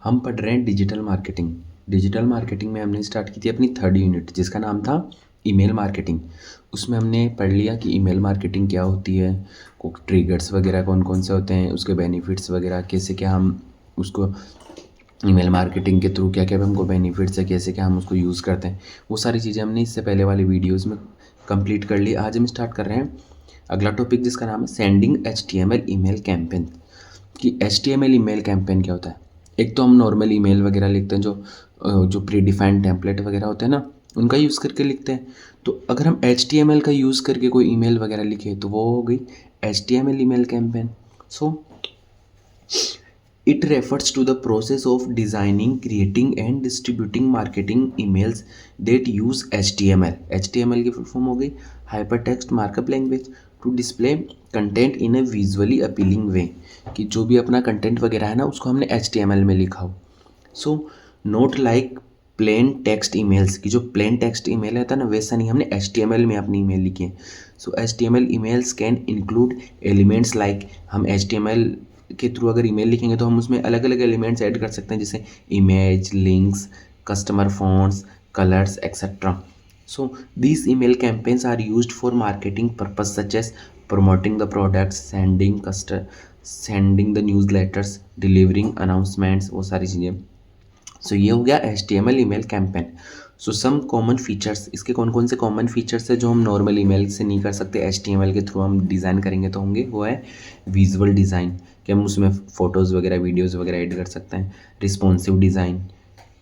हम पढ़ रहे हैं डिजिटल मार्केटिंग। डिजिटल मार्केटिंग में हमने स्टार्ट की थी अपनी 3rd यूनिट, जिसका नाम था ईमेल मार्केटिंग। उसमें हमने पढ़ लिया कि ईमेल मार्केटिंग क्या होती है, को ट्रिगर्स वगैरह कौन कौन से होते हैं, उसके बेनिफिट्स वगैरह, कैसे क्या हम उसको ईमेल मार्केटिंग के थ्रू क्या क्या हमको बेनिफिट्स है, कैसे क्या हम उसको यूज़ करते हैं, वो सारी चीज़ें हमने इससे पहले वाली वीडियोज़ में कंप्लीट कर ली। आज हम स्टार्ट कर रहे हैं अगला टॉपिक, जिसका नाम है सेंडिंग HTML ईमेल कैंपेन। कि HTML ईमेल कैंपेन क्या होता है। एक तो हम नॉर्मल ईमेल वगैरह लिखते हैं, जो प्री डिफाइंड टेम्पलेट वगैरह होते हैं ना, उनका यूज़ करके लिखते हैं। तो अगर हम HTML का यूज़ करके कोई ईमेल वगैरह लिखे तो वो हो गई HTML email campaign. So it refers to the process of designing, creating and distributing marketing emails that use HTML। HTML की फुल फॉर्म हो गई hypertext markup language to display content in a visually appealing way. कि जो भी अपना content वगैरह है ना, उसको हमने HTML में लिखा हो। So not like plain text emails, की जो प्लेन टेक्स्ट ईमेल है ना, वैसा नहीं, हमने HTML में अपनी ईमेल लिखी है। सो HTML emails can include elements like, हम HTML के थ्रू अगर ईमेल लिखेंगे तो हम उसमें अलग अलग एलिमेंट्स ऐड कर सकते हैं, जैसे image, links, customer fonts, colours etcetera. So these email campaigns are used for marketing purpose such as promoting the products, sending the newsletters, delivering announcements, वो सारी चीज़ें। सो ये हो गया HTML ईमेल कैंपेन। सो सम कॉमन फीचर्स, इसके कौन कौन से कॉमन फीचर्स है जो हम नॉर्मल ईमेल से नहीं कर सकते, HTML के थ्रू हम डिज़ाइन करेंगे तो होंगे। वो है विजुअल डिज़ाइन, कि हम उसमें फ़ोटोज़ वगैरह, वीडियोज़ वगैरह ऐड कर सकते हैं। Responsive design,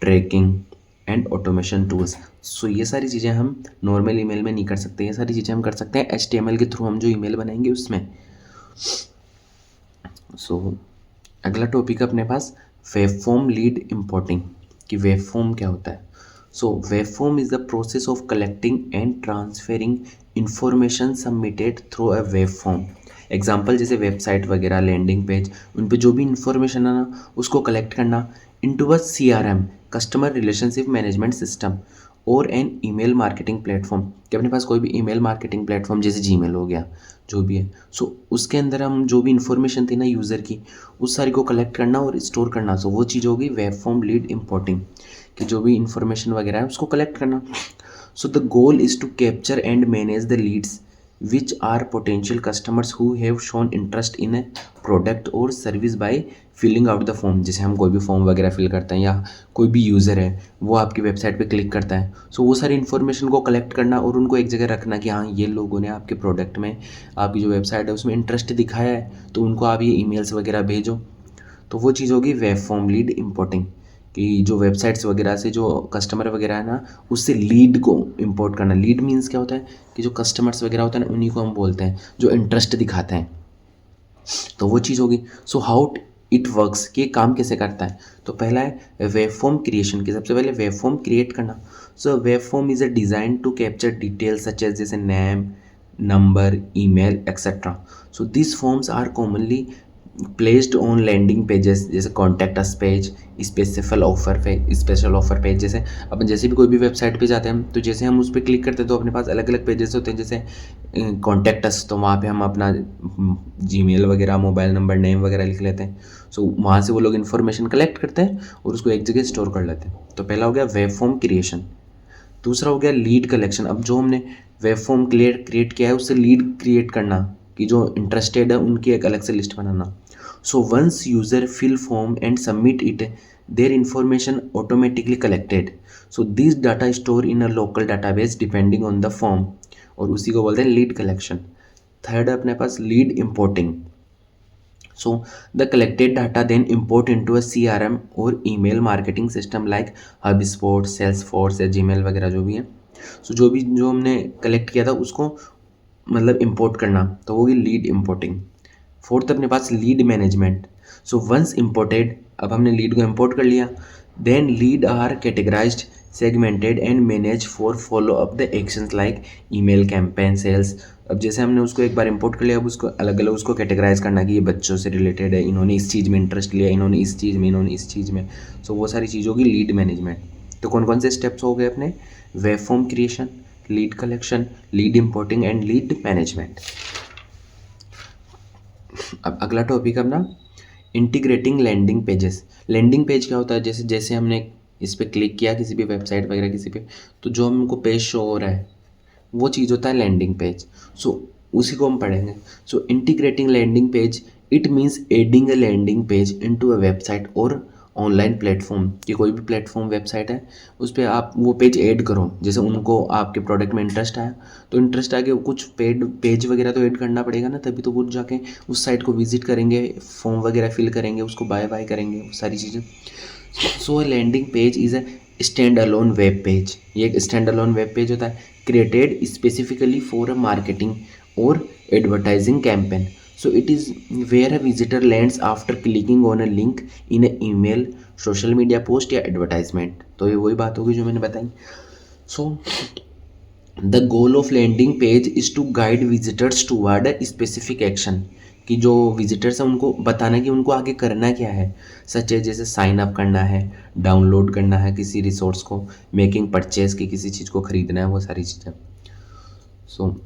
tracking and automation tools. So ये सारी चीज़ें हम नॉर्मल ईमेल में नहीं कर सकते, ये सारी चीज़ें हम कर सकते हैं HTML के थ्रू हम जो ईमेल बनाएंगे उसमें। सो अगला टॉपिक अपने पास वेब फॉर्म लीड इम्पोर्टिंग। कि वेब फॉर्म क्या होता है। सो web form is the process of collecting and transferring information submitted through a web form. Example जैसे वेबसाइट वगैरह, लैंडिंग पेज, उन पे जो भी इंफॉर्मेशन है ना, उसको कलेक्ट करना into a CRM, customer relationship management system, और एन ईमेल मार्केटिंग प्लेटफॉर्म। कि अपने पास कोई भी ईमेल मार्केटिंग प्लेटफॉर्म जैसे जीमेल हो गया, जो भी है, सो उसके अंदर हम जो भी इन्फॉर्मेशन थी ना यूज़र की, उस सारी को कलेक्ट करना और स्टोर करना। सो वो चीज़ होगी वेब फॉर्म लीड इम्पोर्टिंग, कि जो भी इन्फॉर्मेशन वगैरह है उसको कलेक्ट करना। So the goal is to capture and manage the leads which are potential customers who have shown interest in a product or service by filling out the form. जैसे हम कोई भी फॉर्म वगैरह fill करते हैं, या कोई भी यूज़र है वो आपकी वेबसाइट पे क्लिक करता है, सो वो सारी इन्फॉर्मेशन को कलेक्ट करना और उनको एक जगह रखना कि हाँ, ये लोगों ने आपके प्रोडक्ट में, आपकी जो वेबसाइट है उसमें इंटरेस्ट दिखाया है, तो उनको आप ये ईमेल्स वगैरह भेजो। तो वो चीज़ होगी वेब फॉर्म लीड इम्पोर्टिंग। कि जो वेबसाइट्स वगैरह से जो कस्टमर वगैरह है ना, उससे लीड को इंपोर्ट करना। लीड मीन्स क्या होता है, कि जो कस्टमर्स वगैरह होते हैं ना, उन्हीं को हम बोलते हैं जो इंटरेस्ट दिखाते हैं। तो वो चीज़ होगी। सो हाउ इट वर्क्स, कि काम कैसे करता है। तो पहला है वेब फॉर्म क्रिएशन, की सबसे पहले वेब फॉर्म क्रिएट करना। So web form is a design to capture details such as जैसे name, number, email etcetera. So this forms are commonly placed on landing pages जैसे contact us page, special offer page. जैसे अपन जैसे भी कोई भी website पे जाते हैं, तो जैसे हम उस पर क्लिक करते हैं तो अपने पास अलग अलग पेजेस होते हैं। जैसे कॉन्टैक्ट अस, तो वहाँ पे हम अपना जीमेल वगैरह, मोबाइल नंबर, नेम वगैरह लिख लेते हैं। सो वहाँ से वो लोग इन्फॉर्मेशन कलेक्ट करते हैं और उसको एक जगह स्टोर कर लेते हैं। तो पहला हो गया वेब फॉर्म क्रिएशन। दूसरा हो गया लीड कलेक्शन। अब जो हमने वेब फॉर्म क्रिएट किया है, उससे लीड क्रिएट करना, कि जो इंटरेस्टेड है उनकी एक अलग से लिस्ट बनाना। So once user fill form and submit it, their information automatically collected. So this data store in a local database depending on the form, और उसी को बोलते हैं लीड कलेक्शन। थर्ड है अपने पास lead importing. So the collected data then import into a CRM or email marketing system like HubSpot, Salesforce या Gmail वगैरह जो भी है। सो जो हमने कलेक्ट किया था उसको मतलब इंपोर्ट करना, तो वो होगी लीड इंपोर्टिंग। फोर्थ अपने पास lead management. So once imported, अब हमने लीड को इंपोर्ट कर लिया, then lead are categorised, segmented and manage for follow up the actions like email campaign, sales. अब जैसे हमने उसको एक बार इंपोर्ट कर लिया, अब उसको अलग अलग उसको कैटेगराइज करना कि ये बच्चों से रिलेटेड है, इन्होंने इस चीज़ में इंटरेस्ट लिया, इन्होंने इस चीज़ में, इन्होंने इस चीज़ में। सो वो सारी चीज़ होगी लीड मैनेजमेंट। तो कौन कौन से स्टेप्स हो गए अपने, web form creation, lead collection, lead importing and lead management. अब अगला टॉपिक अपना integrating landing pages. Landing page क्या होता है, जैसे जैसे हमने इस पर क्लिक किया किसी भी वेबसाइट वगैरह किसी पे, तो जो हमको पेज शो हो रहा है वो चीज़ होता है लैंडिंग पेज। सो उसी को हम पढ़ेंगे। So integrating landing page, it means adding a landing page into a website और ऑनलाइन प्लेटफॉर्म, कि कोई भी प्लेटफॉर्म वेबसाइट है उस पर आप वो पेज ऐड करो। जैसे उनको आपके प्रोडक्ट में इंटरेस्ट आया, तो इंटरेस्ट आके कुछ पेड पेज वगैरह तो ऐड करना पड़ेगा ना, तभी तो वो जाके उस साइट को विजिट करेंगे, फॉर्म वगैरह फिल करेंगे, उसको बाय बाय करेंगे, वो सारी चीज़ें। So landing page is a stand alone web page. ये एक स्टैंड अलोन वेब पेज होता है, created specifically for a marketing और advertising campaign. So it is where a visitor lands after clicking on a link in a email, social media post या advertisement. तो ये वही बात होगी जो मैंने बताई। So the goal of landing page is to guide visitors toward a specific action, कि जो विजिटर्स हैं उनको बताना कि उनको आगे करना क्या है। सच है, जैसे साइन अप करना है, डाउनलोड करना है किसी रिसोर्स को, मेकिंग परचेज की किसी चीज़ को ख़रीदना है, वो सारी चीज़ें। So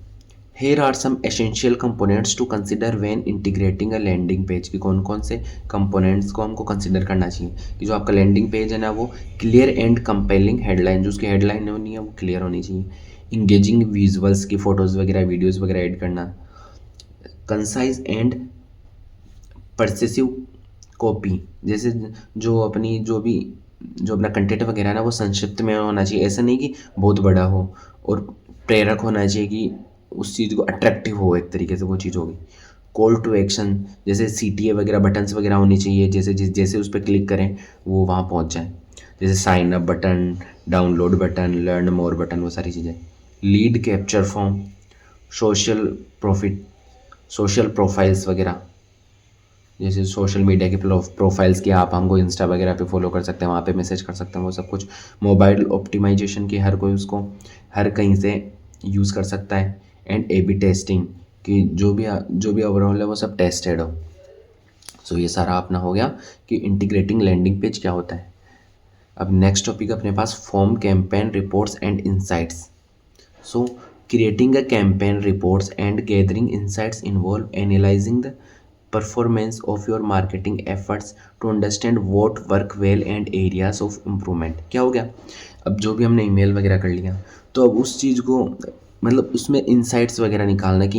here are some essential components to consider when integrating a landing page, कि कौन कौन से कंपोनेंट्स को हमको कंसिडर करना चाहिए कि जो आपका लैंडिंग पेज है ना वो क्लियर एंड कंपेलिंग हेडलाइन, जो उसकी हेडलाइन होनी है वो क्लियर होनी चाहिए। इंगेजिंग विजुअल्स की फ़ोटोज़ वगैरह वीडियोज़ वगैरह ऐड करना। कंसाइज एंड परसेसिव कॉपी, जैसे जो अपनी जो अपना कंटेंट वगैरह है ना वो संक्षिप्त में होना चाहिए, ऐसा नहीं कि बहुत बड़ा हो, और प्रेरक होना चाहिए कि उस चीज़ को अट्रैक्टिव हो, एक तरीके से वो चीज़ होगी। कॉल टू एक्शन, जैसे CTA वगैरह बटन्स वगैरह होनी चाहिए, जैसे जैसे उस पर क्लिक करें वो वहाँ पहुँच जाए, जैसे sign up button, download button, learn more button, वो सारी चीज़ें। Lead capture form, social profit, social profiles वगैरह, जैसे सोशल मीडिया के प्रोफाइल्स की आप हमको इंस्टा वगैरह पे फॉलो कर सकते हैं, वहाँ पे मैसेज कर सकते हैं, वो सब कुछ। मोबाइल ऑप्टिमाइजेशन की हर कोई उसको हर कहीं से यूज़ कर सकता है। एंड A/B टेस्टिंग, कि जो भी ओवरऑल है वो सब टेस्टेड हो। सो ये सारा अपना हो गया कि इंटीग्रेटिंग लैंडिंग पेज क्या होता है। अब नेक्स्ट टॉपिक अपने पास form, campaign, reports and insights. So, creating a campaign reports and gathering insights involve analyzing the performance of your marketing efforts to understand what work well and areas of improvement। क्या हो गया, अब जो भी हमने email वगैरह कर लिया, तो अब उस चीज़ को मतलब उसमें इंसाइट्स वगैरह निकालना कि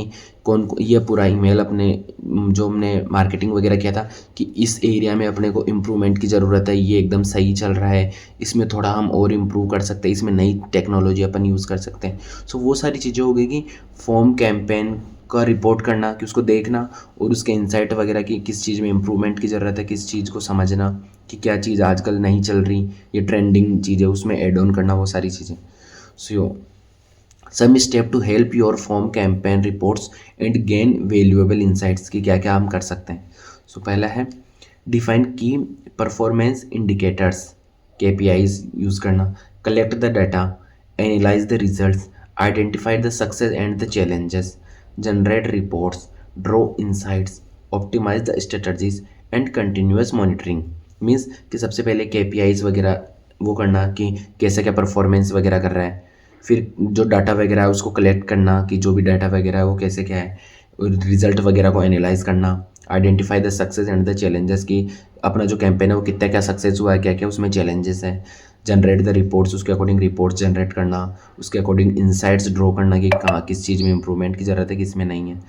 ये पूरा ईमेल अपने जो हमने मार्केटिंग वगैरह किया था कि इस एरिया में अपने को इम्प्रूवमेंट की ज़रूरत है, ये एकदम सही चल रहा है, इसमें थोड़ा हम और इम्प्रूव कर सकते हैं, इसमें नई टेक्नोलॉजी अपन यूज़ कर सकते हैं। सो वो सारी चीज़ें हो गई कि फॉर्म कैंपेन का रिपोर्ट करना, कि उसको देखना और उसके इंसाइट वगैरह की किस चीज़ में इम्प्रूवमेंट की ज़रूरत है, किस चीज़ को समझना कि क्या चीज़ आजकल नहीं चल रही, ये ट्रेंडिंग चीज़ें उसमें ऐड ऑन करना, वो सारी चीज़ें। So some step to help your form campaign reports and gain valuable insights, की क्या क्या हम कर सकते हैं। सो पहला है डिफाइन की परफॉर्मेंस इंडिकेटर्स, KPIs यूज़ करना। Collect the data, analyse the results, identify the success and the challenges, generate reports, draw insights, optimise the strategies and continuous monitoring. Means कि सबसे पहले KPIs वगैरह वो करना कि कैसे क्या परफॉर्मेंस वगैरह कर रहा है, फिर जो डाटा वगैरह है उसको कलेक्ट करना कि जो भी डाटा वगैरह है वो कैसे क्या है, रिजल्ट वगैरह को एनालाइज करना। Identify the success and the challenges, की अपना जो कैंपेन है वो कितना क्या सक्सेस हुआ है, क्या क्या उसमें चैलेंजेस हैं। जनरेट द रिपोर्ट्स, उसके अकॉर्डिंग रिपोर्ट्स जनरेट करना, उसके अकॉर्डिंग इंसाइट्स ड्रॉ करना कि कहाँ किस चीज़ में इंप्रूवमेंट की ज़रूरत है, किस में नहीं है।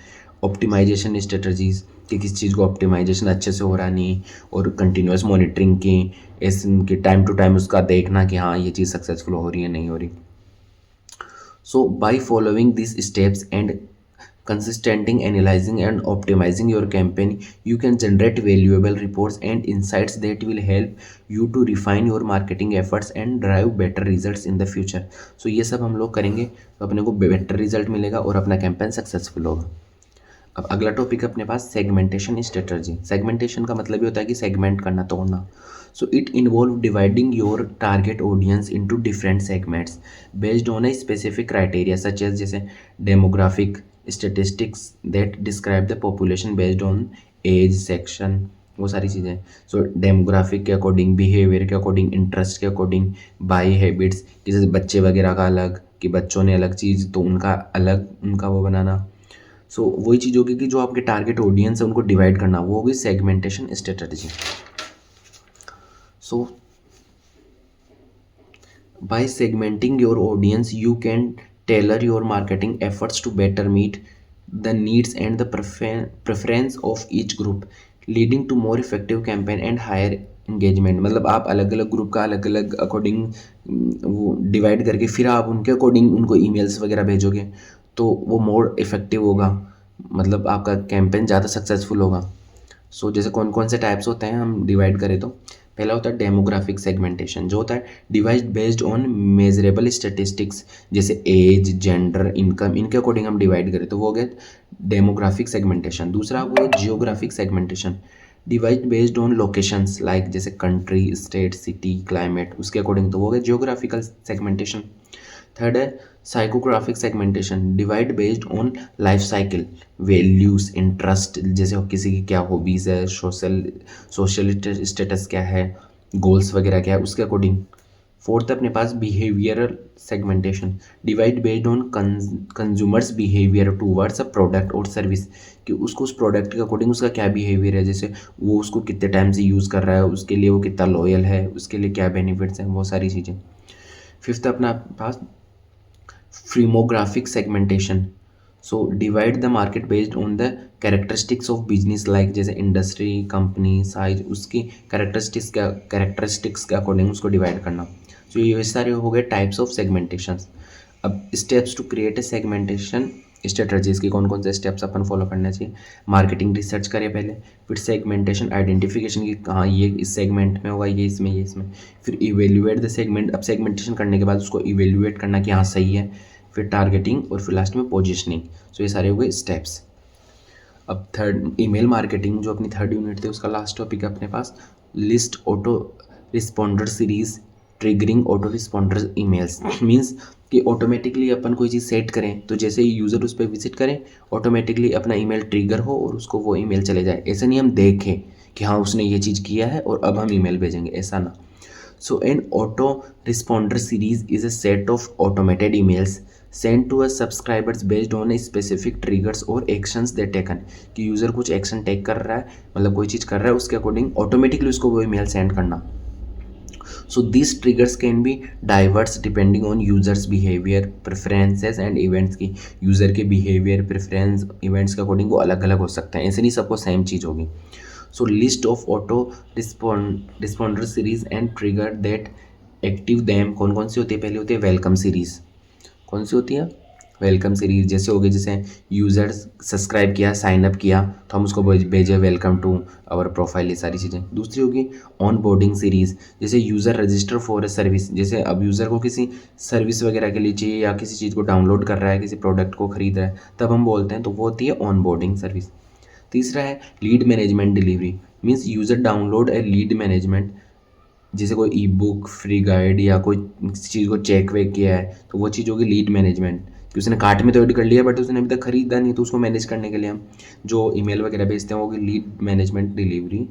ऑप्टिमाइजेशन स्ट्रेटजीज, कि किस चीज़ को ऑप्टिमाइजेशन अच्छे से हो रहा नहीं, और कंटिन्यूस मॉनिटरिंग की, ऐसे टाइम टू टाइम उसका देखना कि हाँ ये चीज़ सक्सेसफुल हो रही है नहीं हो रही। So by following these steps and consistently analyzing and optimizing your campaign, you can generate valuable reports and insights that will help you to refine your marketing efforts and drive better results in the future. So ये सब हम लोग करेंगे तो अपने को better result मिलेगा और अपना कैंपेन सक्सेसफुल होगा। अब अगला टॉपिक अपने पास सेगमेंटेशन स्ट्रेटजी। सेगमेंटेशन का मतलब ये होता है कि सेगमेंट करना, तोड़ना। So it involve dividing your target audience into different segments based on a specific criteria such as जैसे demographic statistics that describe the population based on age, section, वो सारी चीज़ें। सो डेमोग्राफिक के अकॉर्डिंग, बिहेवियर के according, interest के according, by habits, जैसे बच्चे वगैरह का अलग, कि बच्चों ने अलग चीज़ तो उनका अलग उनका वो बनाना। सो वही चीज़ होगी कि जो आपके टारगेट ऑडियंस है उनको डिवाइड करना, वो होगी segmentation strategy. So by segmenting your audience, you can tailor your marketing efforts to better meet the needs and the preference of each group, leading to more effective campaign and higher engagement। मतलब आप अलग अलग group का अलग अलग according वो divide करके फिर आप उनके अकॉर्डिंग उनको ईमेल्स वगैरह भेजोगे तो वो मोर इफेक्टिव होगा, मतलब आपका कैंपेन ज़्यादा सक्सेसफुल होगा। सो जैसे कौन कौन से टाइप्स होते हैं हम डिवाइड करें तो पहला होता है डेमोग्राफिक सेगमेंटेशन, जो होता है divide based on measurable statistics, जैसे एज, जेंडर, इनकम, इनके अकॉर्डिंग हम डिवाइड करें तो वो हो गया डेमोग्राफिक सेगमेंटेशन। दूसरा वो geographic segmentation, divide based on locations like जैसे कंट्री, स्टेट, सिटी, क्लाइमेट, उसके अकॉर्डिंग तो वो हो गया जियोग्राफिकल सेगमेंटेशन। थर्ड है psychographic segmentation, divide based on life cycle, values, interest, जैसे किसी की क्या हॉबीज़ है, सोशल स्टेटस क्या है, गोल्स वगैरह क्या है, उसके अकॉर्डिंग। फोर्थ अपने पास behavioural segmentation, divide based on consumers behaviour towards a product और सर्विस, कि उसको उस प्रोडक्ट के अकॉर्डिंग उसका क्या बिहेवियर है, जैसे वो उसको कितने टाइम से यूज़ कर रहा है, उसके लिए वो कितना लॉयल है, उसके लिए क्या बेनिफिट्स हैं, वो सारी चीज़ें। फिफ्थ अपना पास firmographic segmentation, so divide the market based on the characteristics of business like जैसे इंडस्ट्री, कंपनी, साइज, उसकी कैरेक्टरिस्टिक्स के अकॉर्डिंग उसको डिवाइड करना। सो ये सारे हो गए टाइप्स ऑफ सेगमेंटेशंस। अब steps to create a segmentation strategies की कौन कौन से स्टेप्स अपन फॉलो करने चाहिए। मार्केटिंग रिसर्च करें पहले, फिर सेगमेंटेशन आइडेंटिफिकेशन की कहाँ ये इस सेगमेंट में होगा, ये इसमें, फिर इवेल्युएट द सेगमेंट। अब सेगमेंटेशन करने के बाद उसको इवेल्युएट करना कि हाँ सही है, फिर टारगेटिंग और फिर लास्ट में पोजिशनिंग। सो ये सारे हो गए स्टेप्स। अब थर्ड ईमेल मार्केटिंग जो अपनी थर्ड यूनिट थी उसका लास्ट टॉपिक है अपने पास list autoresponder series triggering autoresponder emails. Means कि ऑटोमेटिकली अपन कोई चीज़ सेट करें तो जैसे ही यूज़र उस पर विजिट करें ऑटोमेटिकली अपना ईमेल ट्रिगर हो और उसको वो ईमेल चले जाए। ऐसा नहीं हम देखें कि हाँ उसने ये चीज़ किया है और अब हम ईमेल भेजेंगे, ऐसा ना। So an autoresponder series is a set of automated emails sent to a subscribers based on a specific triggers or actions they taken, कि यूज़र कुछ एक्शन टेक कर रहा है, मतलब कोई चीज़ कर रहा है, उसके अकॉर्डिंग ऑटोमेटिकली उसको वो ईमेल सेंड करना। So these triggers can be diverse depending on users behavior, preferences and events की यूज़र के behavior, preference, events के अकॉर्डिंग वो अलग अलग हो सकते हैं, ऐसे नहीं सबको सेम चीज़ होगी। So list of auto responder series and trigger that active them कौन कौन सी होती है, पहले होती है वेलकम सीरीज़। कौन सी होती है, वेलकम सीरीज़। जैसे हो गई जैसे यूज़र्स सब्सक्राइब किया, साइन अप किया तो हम उसको भेजे वेलकम टू आवर प्रोफाइल, ये सारी चीज़ें। दूसरी होगी ऑन बोर्डिंग सीरीज़, जैसे user register for a service, जैसे अब यूज़र को किसी सर्विस वगैरह के लिए चाहिए या किसी चीज़ को डाउनलोड कर रहा है, किसी प्रोडक्ट को खरीद रहा है, तब हम बोलते हैं, तो वो होती है ऑन बोर्डिंग सर्विस। तीसरा है lead management delivery, means user download a lead management, जैसे कोई ई बुक, फ्री गाइड या कोई चीज़ को चेक वेक किया है तो वो चीज़ होगी लीड मैनेजमेंट, कि उसने कार्ट में तो ऐड कर लिया बट उसने अभी तक खरीदा नहीं, तो उसको मैनेज करने के लिए हम जो ईमेल वगैरह भेजते हैं वो होगी लीड मैनेजमेंट डिलीवरी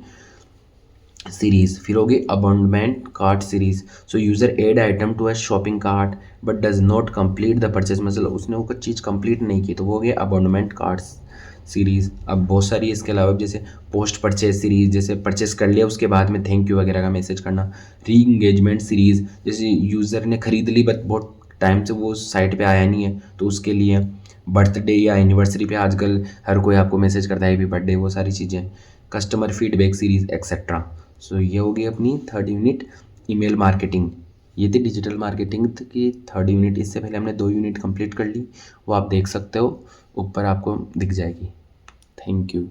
सीरीज। फिर होगी abandonment cart series, so user add item to a shopping cart but does not complete the purchase, मतलब उसने वो चीज़ कंप्लीट नहीं की तो वो हो गया अबॉन्डमेंट कार्ट सीरीज़। अब बहुत सारी इसके अलावा जैसे पोस्ट परचेज सीरीज़, जैसे परचेस कर लिया उसके बाद में थैंक यू वगैरह का मैसेज करना। री इंगेजमेंट सीरीज़, जैसे यूज़र ने खरीद ली बट बहुत टाइम से वो साइट पे आया नहीं है तो उसके लिए। बर्थडे या एनिवर्सरी पे आजकल हर कोई आपको मैसेज करता है भी बर्थडे, वो सारी चीज़ें। Customer feedback series etcetera. So ये होगी अपनी थर्ड यूनिट ईमेल मार्केटिंग। ये थी डिजिटल मार्केटिंग की थर्ड यूनिट। इससे पहले हमने 2 यूनिट कंप्लीट कर ली, वो आप देख सकते हो, ऊपर आपको दिख जाएगी। Thank you.